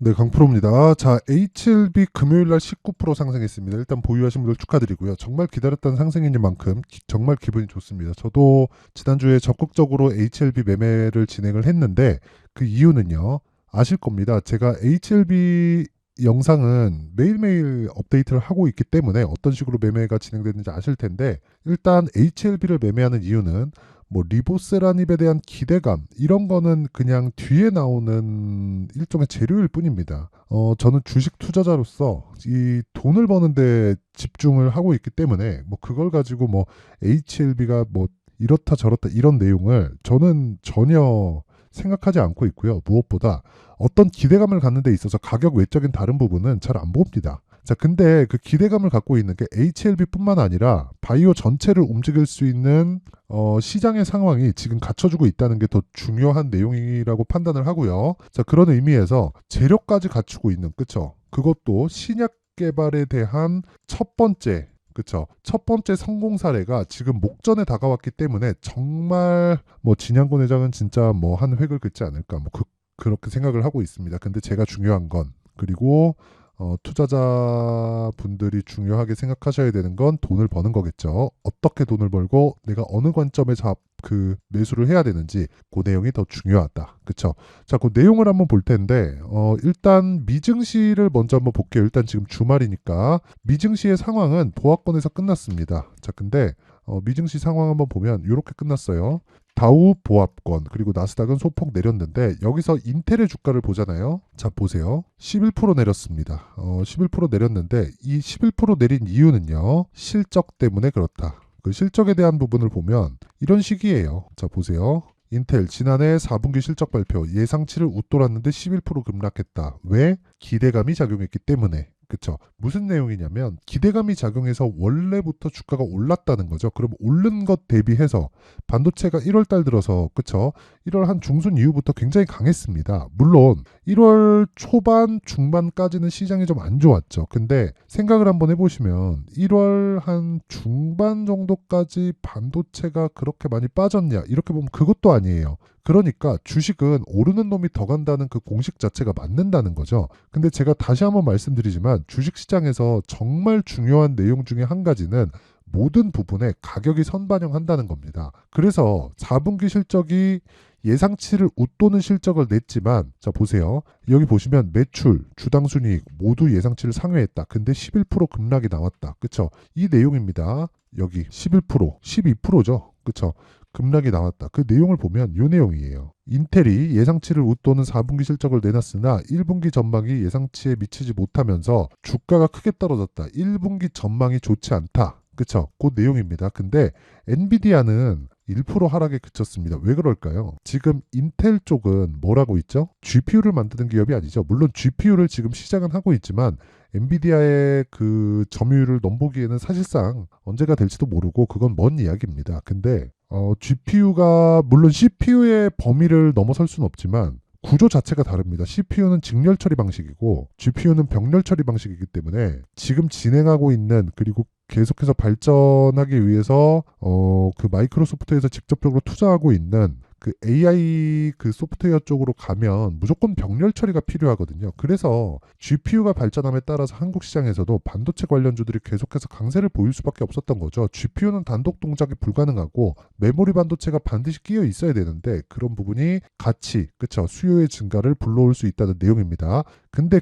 네, 강프로입니다. 자, HLB 금요일날 19% 상승했습니다. 일단 보유하신 분들 축하드리고요. 정말 기다렸던 상승이니만큼 정말 기분이 좋습니다. 저도 지난주에 적극적으로 HLB 매매를 진행을 했는데 그 이유는요. 아실 겁니다. 제가 HLB 영상은 매일매일 업데이트를 하고 있기 때문에 어떤 식으로 매매가 진행되는지 아실 텐데 일단 HLB를 매매하는 이유는 뭐 리보세라닙에 대한 기대감 이런 거는 그냥 뒤에 나오는 일종의 재료일 뿐입니다. 저는 주식 투자자로서 이 돈을 버는데 집중을 하고 있기 때문에 뭐 그걸 가지고 뭐 HLB가 뭐 이렇다 저렇다 이런 내용을 저는 전혀 생각하지 않고 있고요. 무엇보다 어떤 기대감을 갖는 데 있어서 가격 외적인 다른 부분은 잘 안 봅니다. 자, 근데 그 기대감을 갖고 있는 게 HLB뿐만 아니라 바이오 전체를 움직일 수 있는 시장의 상황이 지금 갖춰주고 있다는 게 더 중요한 내용이라고 판단을 하고요. 자, 그런 의미에서 재료까지 갖추고 있는, 그쵸? 그것도 신약 개발에 대한 첫 번째, 그쵸? 첫 번째 성공 사례가 지금 목전에 다가왔기 때문에 정말 뭐 진양권 회장은 진짜 뭐 한 획을 긋지 않을까 뭐 그렇게 생각을 하고 있습니다. 근데 제가 중요한 건 그리고 투자자분들이 중요하게 생각하셔야 되는 건 돈을 버는 거겠죠. 어떻게 돈을 벌고 내가 어느 관점에 그 매수를 해야 되는지 그 내용이 더 중요하다. 그쵸? 자, 그 내용을 한번 볼 텐데 일단 미증시를 먼저 한번 볼게요. 일단 지금 주말이니까 미증시의 상황은 보합권에서 끝났습니다. 자, 근데 미증시 상황 한번 보면 이렇게 끝났어요. 다우 보합권 그리고 나스닥은 소폭 내렸는데 여기서 인텔의 주가를 보잖아요. 자, 보세요. 11% 내렸습니다. 11% 내렸는데 이 11% 내린 이유는요. 실적 때문에 그렇다. 그 실적에 대한 부분을 보면 이런 식이에요. 자, 보세요. 인텔 지난해 4분기 실적 발표 예상치를 웃돌았는데 11% 급락했다. 왜? 기대감이 작용했기 때문에. 그쵸? 무슨 내용이냐면 기대감이 작용해서 원래부터 주가가 올랐다는 거죠. 그럼 오른 것 대비해서 반도체가 1월 달 들어서 그쵸? 1월 한 중순 이후부터 굉장히 강했습니다. 물론 1월 초반 중반까지는 시장이 좀 안 좋았죠. 근데 생각을 한번 해보시면 1월 한 중반 정도까지 반도체가 그렇게 많이 빠졌냐 이렇게 보면 그것도 아니에요. 그러니까 주식은 오르는 놈이 더 간다는 그 공식 자체가 맞는다는 거죠. 근데 제가 다시 한번 말씀드리지만 주식시장에서 정말 중요한 내용 중에 한 가지는 모든 부분에 가격이 선반영한다는 겁니다. 그래서 4분기 실적이 예상치를 웃도는 실적을 냈지만 자, 보세요. 여기 보시면 매출, 주당 순이익 모두 예상치를 상회했다. 근데 11% 급락이 나왔다. 그쵸? 이 내용입니다. 여기 11%, 12%죠. 그쵸? 급락이 나왔다. 그 내용을 보면 이 내용이에요. 인텔이 예상치를 웃도는 4분기 실적을 내놨으나 1분기 전망이 예상치에 미치지 못하면서 주가가 크게 떨어졌다. 1분기 전망이 좋지 않다. 그쵸? 그 내용입니다. 근데 엔비디아는 1% 하락에 그쳤습니다. 왜 그럴까요? 지금 인텔 쪽은 뭐라고 있죠? GPU를 만드는 기업이 아니죠. 물론 GPU를 지금 시작은 하고 있지만 엔비디아의 그 점유율을 넘보기에는 사실상 언제가 될지도 모르고 그건 먼 이야기입니다. 근데 GPU가 물론 CPU의 범위를 넘어설 수는 없지만 구조 자체가 다릅니다. CPU는 직렬 처리 방식이고 GPU는 병렬 처리 방식이기 때문에 지금 진행하고 있는 그리고 계속해서 발전하기 위해서 그 마이크로소프트에서 직접적으로 투자하고 있는 그 AI 그 소프트웨어 쪽으로 가면 무조건 병렬 처리가 필요하거든요. 그래서 GPU가 발전함에 따라서 한국 시장에서도 반도체 관련주들이 계속해서 강세를 보일 수밖에 없었던 거죠. GPU는 단독 동작이 불가능하고 메모리 반도체가 반드시 끼어 있어야 되는데 그런 부분이 같이 그쵸 수요의 증가를 불러올 수 있다는 내용입니다. 근데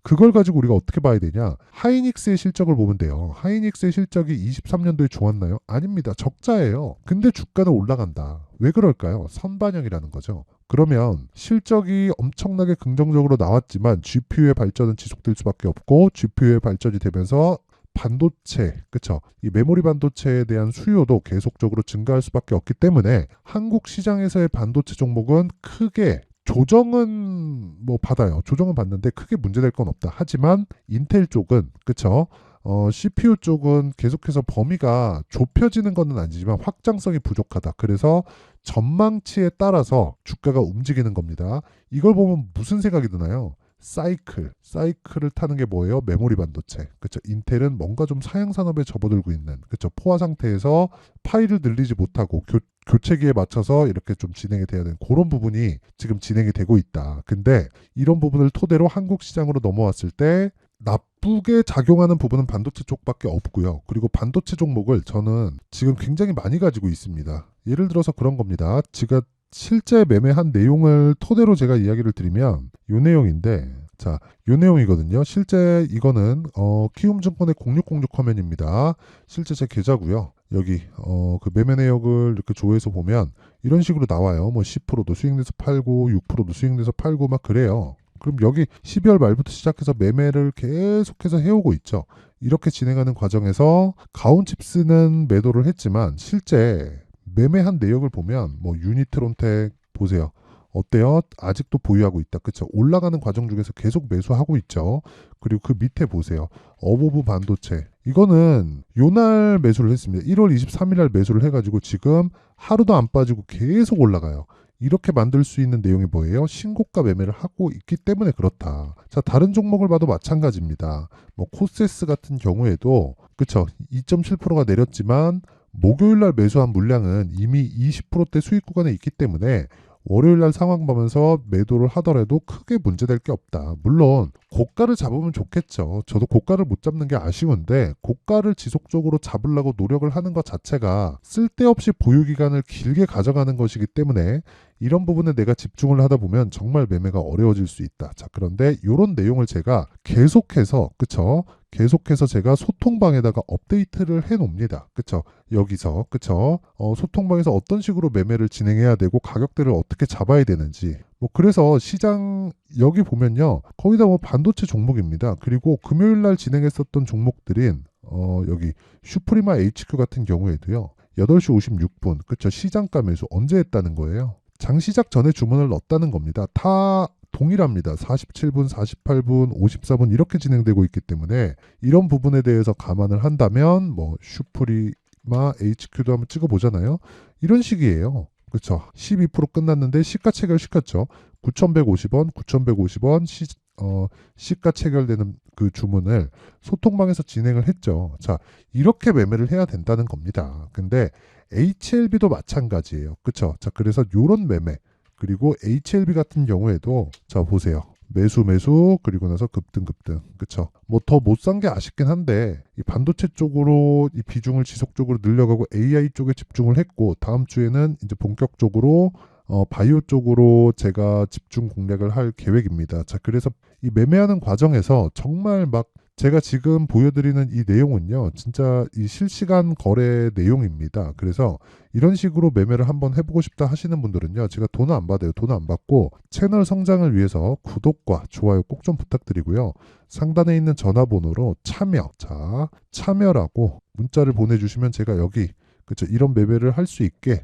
그걸 가지고 우리가 어떻게 봐야 되냐? 하이닉스의 실적을 보면 돼요. 하이닉스의 실적이 23년도에 좋았나요? 아닙니다. 적자예요. 근데 주가는 올라간다. 왜 그럴까요? 선반영이라는 거죠. 그러면 실적이 엄청나게 긍정적으로 나왔지만 GPU의 발전은 지속될 수밖에 없고 GPU의 발전이 되면서 반도체, 그쵸? 이 메모리 반도체에 대한 수요도 계속적으로 증가할 수밖에 없기 때문에 한국 시장에서의 반도체 종목은 크게 조정은 뭐 받아요. 조정은 받는데 크게 문제될 건 없다. 하지만 인텔 쪽은 그쵸? CPU 쪽은 계속해서 범위가 좁혀지는 것은 아니지만 확장성이 부족하다. 그래서 전망치에 따라서 주가가 움직이는 겁니다. 이걸 보면 무슨 생각이 드나요? 사이클을 타는 게 뭐예요? 메모리 반도체. 그쵸? 인텔은 뭔가 좀 사양 산업에 접어들고 있는, 그쵸? 포화 상태에서 파일을 늘리지 못하고 교체기에 맞춰서 이렇게 좀 진행이 돼야 되는 그런 부분이 지금 진행이 되고 있다. 근데 이런 부분을 토대로 한국 시장으로 넘어왔을 때 나쁘게 작용하는 부분은 반도체 쪽밖에 없고요. 그리고 반도체 종목을 저는 지금 굉장히 많이 가지고 있습니다. 예를 들어서 그런 겁니다. 제가 실제 매매한 내용을 토대로 제가 이야기를 드리면 이 내용인데, 자, 이 내용이거든요. 실제 이거는 키움증권의 0606 화면입니다. 실제 제 계좌고요. 여기 그 매매 내역을 이렇게 조회해서 보면 이런 식으로 나와요. 뭐 10%도 수익내서 팔고 6%도 수익내서 팔고 막 그래요. 그럼 여기 12월 말부터 시작해서 매매를 계속해서 해오고 있죠. 이렇게 진행하는 과정에서 가온칩스는 매도를 했지만 실제 매매한 내역을 보면 뭐 유니트론텍 보세요. 어때요? 아직도 보유하고 있다. 그쵸? 올라가는 과정 중에서 계속 매수하고 있죠. 그리고 그 밑에 보세요. 어보브 반도체. 이거는 요날 매수를 했습니다. 1월 23일 날 매수를 해가지고 지금 하루도 안 빠지고 계속 올라가요. 이렇게 만들 수 있는 내용이 뭐예요? 신고가 매매를 하고 있기 때문에 그렇다. 자, 다른 종목을 봐도 마찬가지입니다. 뭐 코세스 같은 경우에도 그쵸? 2.7%가 내렸지만 목요일 날 매수한 물량은 이미 20%대 수익 구간에 있기 때문에 월요일 날 상황 보면서 매도를 하더라도 크게 문제될 게 없다. 물론 고가를 잡으면 좋겠죠. 저도 고가를 못 잡는 게 아쉬운데 고가를 지속적으로 잡으려고 노력을 하는 것 자체가 쓸데없이 보유 기간을 길게 가져가는 것이기 때문에 이런 부분에 내가 집중을 하다 보면 정말 매매가 어려워질 수 있다. 자, 그런데 이런 내용을 제가 계속해서 그쵸? 계속해서 제가 소통방에다가 업데이트를 해 놓습니다. 그쵸? 여기서 그쵸? 소통방에서 어떤 식으로 매매를 진행해야 되고 가격대를 어떻게 잡아야 되는지 뭐 그래서 시장 여기 보면요. 거의 다 뭐 반도체 종목입니다. 그리고 금요일 날 진행했었던 종목들인 여기 슈프리마 HQ 같은 경우에도요. 8시 56분 그쵸? 시장가 매수 언제 했다는 거예요? 장 시작 전에 주문을 넣었다는 겁니다. 다 동일합니다. 47분, 48분, 54분 이렇게 진행되고 있기 때문에 이런 부분에 대해서 감안을 한다면 뭐 슈프리마 HQ도 한번 찍어보잖아요. 이런 식이에요. 그렇죠. 12% 끝났는데 시가 체결 시켰죠. 9,150원, 9,150원 시가 체결되는 그 주문을 소통방에서 진행을 했죠. 자, 이렇게 매매를 해야 된다는 겁니다. 근데 HLB도 마찬가지예요. 그렇죠. 자, 그래서 요런 매매 그리고 HLB 같은 경우에도 자 보세요. 매수 그리고 나서 급등 그쵸? 뭐 더 못 산 게 아쉽긴 한데 이 반도체 쪽으로 이 비중을 지속적으로 늘려가고 AI 쪽에 집중을 했고 다음 주에는 이제 본격적으로 바이오 쪽으로 제가 집중 공략을 할 계획입니다. 자, 그래서 이 매매하는 과정에서 정말 막 제가 지금 보여드리는 이 내용은요, 진짜 이 실시간 거래 내용입니다. 그래서 이런 식으로 매매를 한번 해보고 싶다 하시는 분들은요, 제가 돈은 안 받아요. 돈은 안 받고 채널 성장을 위해서 구독과 좋아요 꼭 좀 부탁드리고요. 상단에 있는 전화번호로 참여라고 문자를 보내주시면 제가 여기 그쵸 이런 매매를 할 수 있게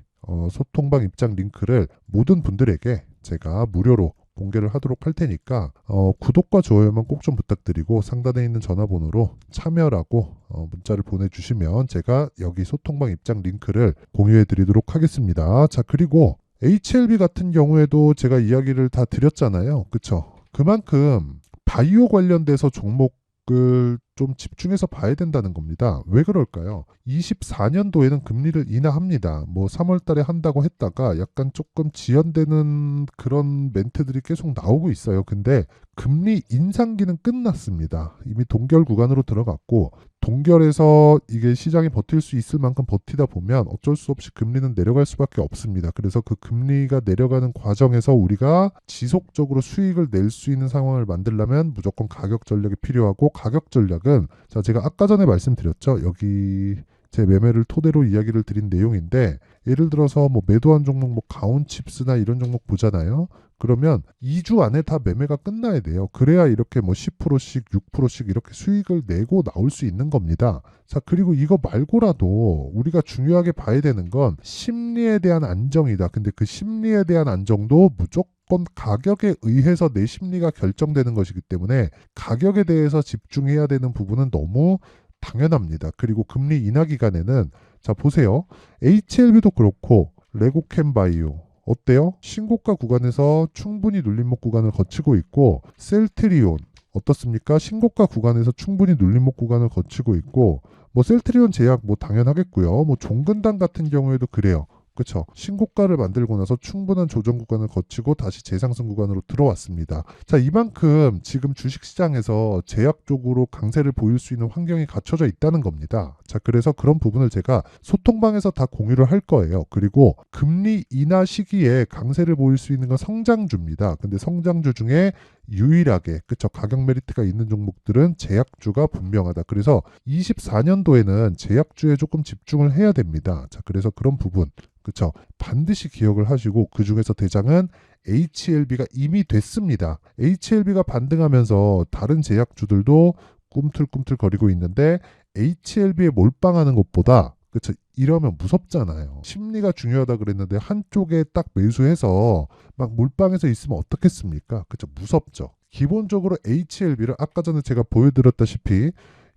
소통방 입장 링크를 모든 분들에게 제가 무료로 공개를 하도록 할 테니까 구독과 좋아요만 꼭 좀 부탁드리고 상단에 있는 전화번호로 참여라고 문자를 보내주시면 제가 여기 소통방 입장 링크를 공유해 드리도록 하겠습니다. 자, 그리고 HLB 같은 경우에도 제가 이야기를 다 드렸잖아요. 그쵸? 그만큼 바이오 관련돼서 종목을 좀 집중해서 봐야 된다는 겁니다. 왜 그럴까요? 24년도에는 금리를 인하합니다. 뭐 3월 달에 한다고 했다가 약간 조금 지연되는 그런 멘트들이 계속 나오고 있어요. 근데 금리 인상기는 끝났습니다. 이미 동결 구간으로 들어갔고 동결에서 이게 시장이 버틸 수 있을 만큼 버티다 보면 어쩔 수 없이 금리는 내려갈 수밖에 없습니다. 그래서 그 금리가 내려가는 과정에서 우리가 지속적으로 수익을 낼 수 있는 상황을 만들려면 무조건 가격 전략이 필요하고 가격 전략은 자 제가 아까 전에 말씀드렸죠. 여기 제 매매를 토대로 이야기를 드린 내용인데 예를 들어서 뭐 매도한 종목 뭐 가온칩스나 이런 종목 보잖아요. 그러면 2주 안에 다 매매가 끝나야 돼요. 그래야 이렇게 뭐 10%씩 6%씩 이렇게 수익을 내고 나올 수 있는 겁니다. 자, 그리고 이거 말고라도 우리가 중요하게 봐야 되는 건 심리에 대한 안정이다. 근데 그 심리에 대한 안정도 무조건 가격에 의해서 내 심리가 결정되는 것이기 때문에 가격에 대해서 집중해야 되는 부분은 너무 당연합니다. 그리고 금리 인하 기간에는 자 보세요. HLB도 그렇고 레고캠바이오 어때요? 신고가 구간에서 충분히 눌림목 구간을 거치고 있고 셀트리온 어떻습니까? 신고가 구간에서 충분히 눌림목 구간을 거치고 있고 뭐 셀트리온 제약 뭐 당연하겠고요. 뭐 종근당 같은 경우에도 그래요. 그쵸? 신고가를 만들고 나서 충분한 조정 구간을 거치고 다시 재상승 구간으로 들어왔습니다. 자, 이만큼 지금 주식시장에서 제약적으로 강세를 보일 수 있는 환경이 갖춰져 있다는 겁니다. 자, 그래서 그런 부분을 제가 소통방에서 다 공유를 할 거예요. 그리고 금리 인하 시기에 강세를 보일 수 있는 건 성장주입니다. 근데 성장주 중에 유일하게 그쵸 가격 메리트가 있는 종목들은 제약주가 분명하다. 그래서 24년도에는 제약주에 조금 집중을 해야 됩니다. 자, 그래서 그런 부분 그쵸 반드시 기억을 하시고 그 중에서 대장은 HLB가 이미 됐습니다. HLB가 반등하면서 다른 제약주들도 꿈틀꿈틀 거리고 있는데 HLB에 몰빵하는 것보다 그쵸 이러면 무섭잖아요. 심리가 중요하다 그랬는데 한쪽에 딱 매수해서 막 몰빵해서 있으면 어떻겠습니까? 그쵸 무섭죠. 기본적으로 HLB를 아까 전에 제가 보여드렸다시피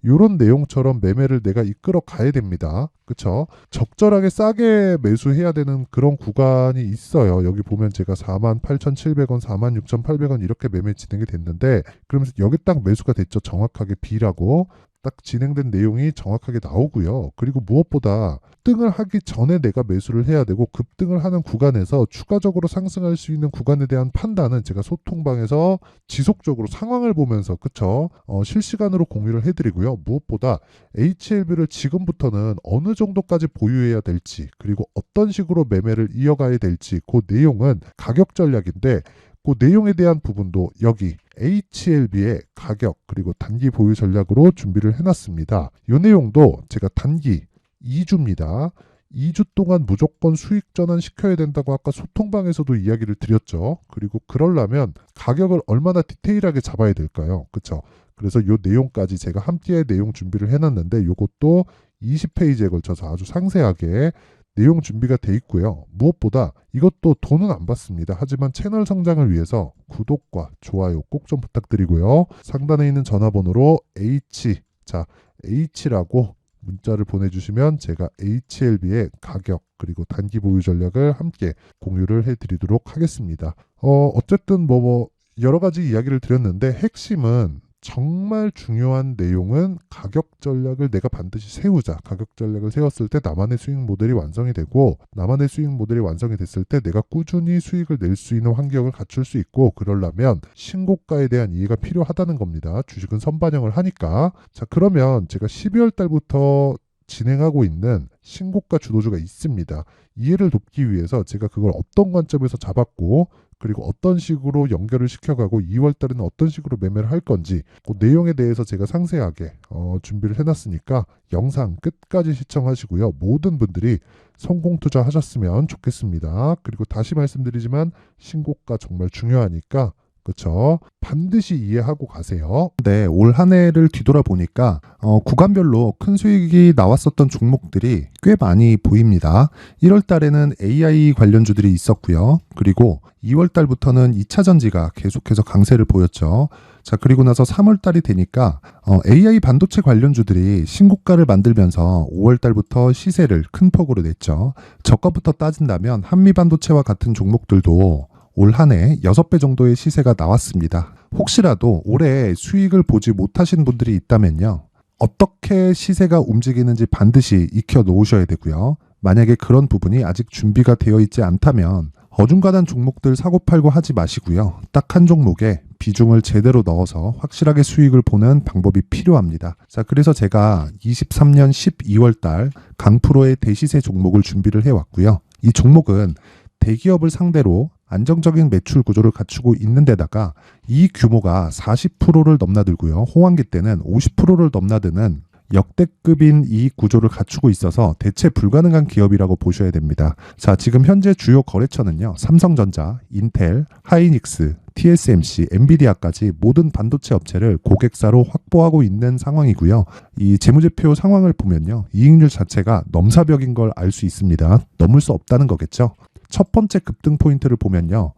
이런 내용처럼 매매를 내가 이끌어 가야 됩니다. 그쵸? 적절하게 싸게 매수해야 되는 그런 구간이 있어요. 여기 보면 제가 48,700원, 46,800원 이렇게 매매 진행이 됐는데 그러면서 여기 딱 매수가 됐죠. 정확하게 B라고. 딱 진행된 내용이 정확하게 나오고요. 그리고 무엇보다 급등을 하기 전에 내가 매수를 해야 되고 급등을 하는 구간에서 추가적으로 상승할 수 있는 구간에 대한 판단은 제가 소통방에서 지속적으로 상황을 보면서 그쵸? 실시간으로 공유를 해드리고요. 무엇보다 HLB를 지금부터는 어느 정도까지 보유해야 될지 그리고 어떤 식으로 매매를 이어가야 될지 그 내용은 가격 전략인데 그 내용에 대한 부분도 여기 HLB의 가격 그리고 단기 보유 전략으로 준비를 해놨습니다. 이 내용도 제가 단기 2주입니다. 2주 동안 무조건 수익 전환 시켜야 된다고 아까 소통방에서도 이야기를 드렸죠. 그리고 그러려면 가격을 얼마나 디테일하게 잡아야 될까요? 그쵸? 그래서 이 내용까지 제가 함께 내용 준비를 해놨는데 이것도 20페이지에 걸쳐서 아주 상세하게 내용 준비가 돼 있고요. 무엇보다 이것도 돈은 안 받습니다. 하지만 채널 성장을 위해서 구독과 좋아요 꼭 좀 부탁드리고요. 상단에 있는 전화번호로 H라고 문자를 보내주시면 제가 HLB의 가격 그리고 단기 보유 전략을 함께 공유를 해드리도록 하겠습니다. 어쨌든 여러 가지 이야기를 드렸는데 핵심은 정말 중요한 내용은 가격 전략을 내가 반드시 세우자. 가격 전략을 세웠을 때 나만의 수익 모델이 완성이 되고 나만의 수익 모델이 완성이 됐을 때 내가 꾸준히 수익을 낼 수 있는 환경을 갖출 수 있고 그러려면 신고가에 대한 이해가 필요하다는 겁니다. 주식은 선반영을 하니까. 자, 그러면 제가 12월 달부터 진행하고 있는 신고가 주도주가 있습니다. 이해를 돕기 위해서 제가 그걸 어떤 관점에서 잡았고 그리고 어떤 식으로 연결을 시켜가고 2월 달에는 어떤 식으로 매매를 할 건지 그 내용에 대해서 제가 상세하게 준비를 해놨으니까 영상 끝까지 시청하시고요. 모든 분들이 성공 투자하셨으면 좋겠습니다. 그리고 다시 말씀드리지만 신고가 정말 중요하니까 그렇죠. 반드시 이해하고 가세요. 네, 올 한 해를 뒤돌아보니까 구간별로 큰 수익이 나왔었던 종목들이 꽤 많이 보입니다. 1월 달에는 AI 관련주들이 있었고요. 그리고 2월 달부터는 2차 전지가 계속해서 강세를 보였죠. 자, 그리고 나서 3월 달이 되니까 AI 반도체 관련주들이 신고가를 만들면서 5월 달부터 시세를 큰 폭으로 냈죠. 저가부터 따진다면 한미 반도체와 같은 종목들도 올 한 해 6배 정도의 시세가 나왔습니다. 혹시라도 올해 수익을 보지 못하신 분들이 있다면요. 어떻게 시세가 움직이는지 반드시 익혀 놓으셔야 되고요. 만약에 그런 부분이 아직 준비가 되어 있지 않다면 어중간한 종목들 사고팔고 하지 마시고요. 딱 한 종목에 비중을 제대로 넣어서 확실하게 수익을 보는 방법이 필요합니다. 자, 그래서 제가 23년 12월 달 강프로의 대시세 종목을 준비를 해왔고요. 이 종목은 대기업을 상대로 안정적인 매출 구조를 갖추고 있는 데다가 이 규모가 40%를 넘나들고요. 호황기 때는 50%를 넘나드는 역대급인 이익 구조를 갖추고 있어서 대체 불가능한 기업이라고 보셔야 됩니다. 자, 지금 현재 주요 거래처는요. 삼성전자, 인텔, 하이닉스, TSMC, 엔비디아까지 모든 반도체 업체를 고객사로 확보하고 있는 상황이고요. 이 재무제표 상황을 보면요. 이익률 자체가 넘사벽인 걸 알 수 있습니다. 넘을 수 없다는 거겠죠. 첫 번째 급등 포인트를 보면요.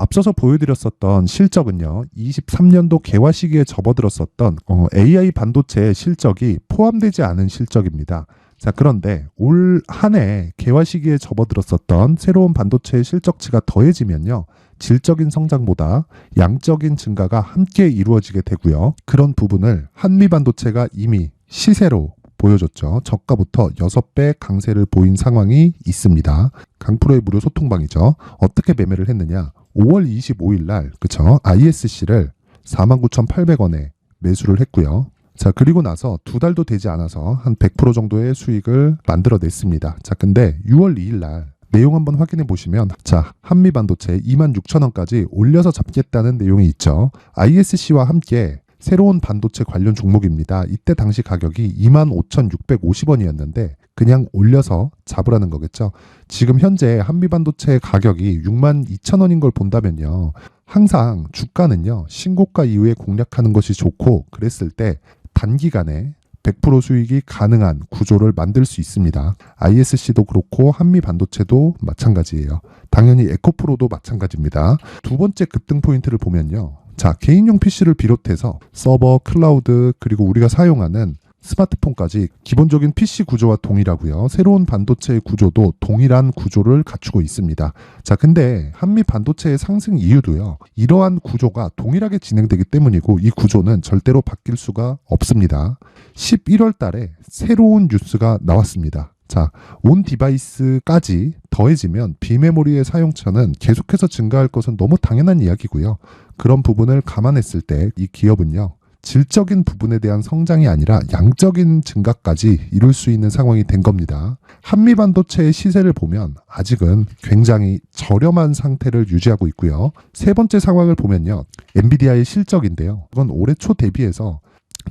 앞서서 보여드렸었던 실적은요. 23년도 개화 시기에 접어들었었던 AI 반도체 실적이 포함되지 않은 실적입니다. 자, 그런데 올 한 해 개화 시기에 접어들었었던 새로운 반도체의 실적치가 더해지면요. 질적인 성장보다 양적인 증가가 함께 이루어지게 되고요. 그런 부분을 한미 반도체가 이미 시세로 보여줬죠. 저가부터 6배 강세를 보인 상황이 있습니다. 강프로의 무료 소통방이죠. 어떻게 매매를 했느냐? 5월 25일 날 그쵸? ISC를 49,800원에 매수를 했고요. 자, 그리고 나서 2달도 되지 않아서 한 100% 정도의 수익을 만들어냈습니다. 자, 근데 6월 2일 날 내용 한번 확인해 보시면 자, 한미반도체 26,000원까지 올려서 잡겠다는 내용이 있죠. ISC와 함께 새로운 반도체 관련 종목입니다. 이때 당시 가격이 25,650원이었는데 그냥 올려서 잡으라는 거겠죠. 지금 현재 한미반도체 가격이 62,000원인 걸 본다면요. 항상 주가는요. 신고가 이후에 공략하는 것이 좋고 그랬을 때 단기간에 100% 수익이 가능한 구조를 만들 수 있습니다. ISC도 그렇고 한미반도체도 마찬가지예요. 당연히 에코프로도 마찬가지입니다. 두 번째 급등 포인트를 보면요. 자, 개인용 PC를 비롯해서 서버, 클라우드, 그리고 우리가 사용하는 스마트폰까지 기본적인 PC 구조와 동일하고요. 새로운 반도체의 구조도 동일한 구조를 갖추고 있습니다. 자, 근데 한미 반도체의 상승 이유도요. 이러한 구조가 동일하게 진행되기 때문이고 이 구조는 절대로 바뀔 수가 없습니다. 11월 달에 새로운 뉴스가 나왔습니다. 자, 온 디바이스까지 더해지면 비메모리의 사용처는 계속해서 증가할 것은 너무 당연한 이야기고요. 그런 부분을 감안했을 때 이 기업은요. 질적인 부분에 대한 성장이 아니라 양적인 증가까지 이룰 수 있는 상황이 된 겁니다. 한미반도체의 시세를 보면 아직은 굉장히 저렴한 상태를 유지하고 있고요. 세 번째 상황을 보면요. 엔비디아의 실적인데요. 이건 올해 초 대비해서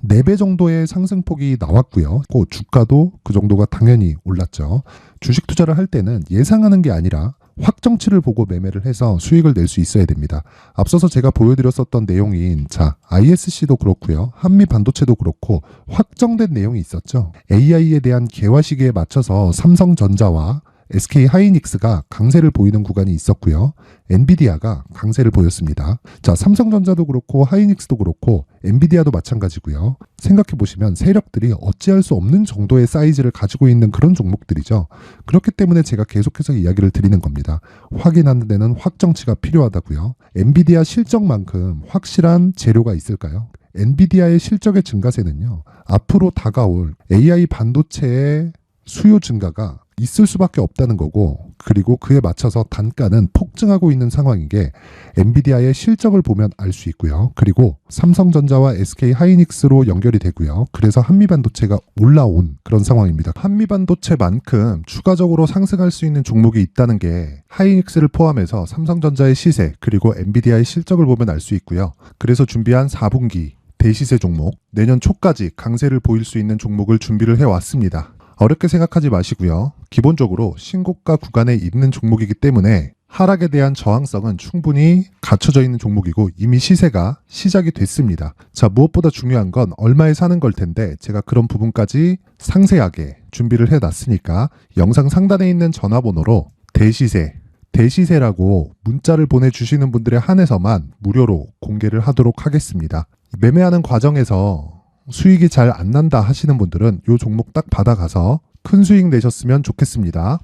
4배 정도의 상승폭이 나왔고요. 그 주가도 그 정도가 당연히 올랐죠. 주식 투자를 할 때는 예상하는 게 아니라 확정치를 보고 매매를 해서 수익을 낼 수 있어야 됩니다. 앞서서 제가 보여드렸었던 내용인 자, ISC도 그렇고요. 한미 반도체도 그렇고 확정된 내용이 있었죠. AI에 대한 개화 시기에 맞춰서 삼성전자와 SK 하이닉스가 강세를 보이는 구간이 있었고요. 엔비디아가 강세를 보였습니다. 자, 삼성전자도 그렇고 하이닉스도 그렇고 엔비디아도 마찬가지고요. 생각해 보시면 세력들이 어찌할 수 없는 정도의 사이즈를 가지고 있는 그런 종목들이죠. 그렇기 때문에 제가 계속해서 이야기를 드리는 겁니다. 확인하는 데는 확정치가 필요하다고요. 엔비디아 실적만큼 확실한 재료가 있을까요? 엔비디아의 실적의 증가세는요. 앞으로 다가올 AI 반도체의 수요 증가가 있을 수밖에 없다는 거고 그리고 그에 맞춰서 단가는 폭증하고 있는 상황인 게 엔비디아의 실적을 보면 알 수 있고요. 그리고 삼성전자와 SK 하이닉스로 연결이 되고요. 그래서 한미반도체가 올라온 그런 상황입니다. 한미반도체만큼 추가적으로 상승할 수 있는 종목이 있다는 게 하이닉스를 포함해서 삼성전자의 시세 그리고 엔비디아의 실적을 보면 알 수 있고요. 그래서 준비한 4분기 대시세 종목 내년 초까지 강세를 보일 수 있는 종목을 준비를 해왔습니다. 어렵게 생각하지 마시고요. 기본적으로 신고가 구간에 있는 종목이기 때문에 하락에 대한 저항성은 충분히 갖춰져 있는 종목이고 이미 시세가 시작이 됐습니다. 자, 무엇보다 중요한 건 얼마에 사는 걸 텐데 제가 그런 부분까지 상세하게 준비를 해놨으니까 영상 상단에 있는 전화번호로 대시세라고 문자를 보내주시는 분들에 한해서만 무료로 공개를 하도록 하겠습니다. 매매하는 과정에서 수익이 잘 안 난다 하시는 분들은 이 종목 딱 받아가서 큰 수익 내셨으면 좋겠습니다.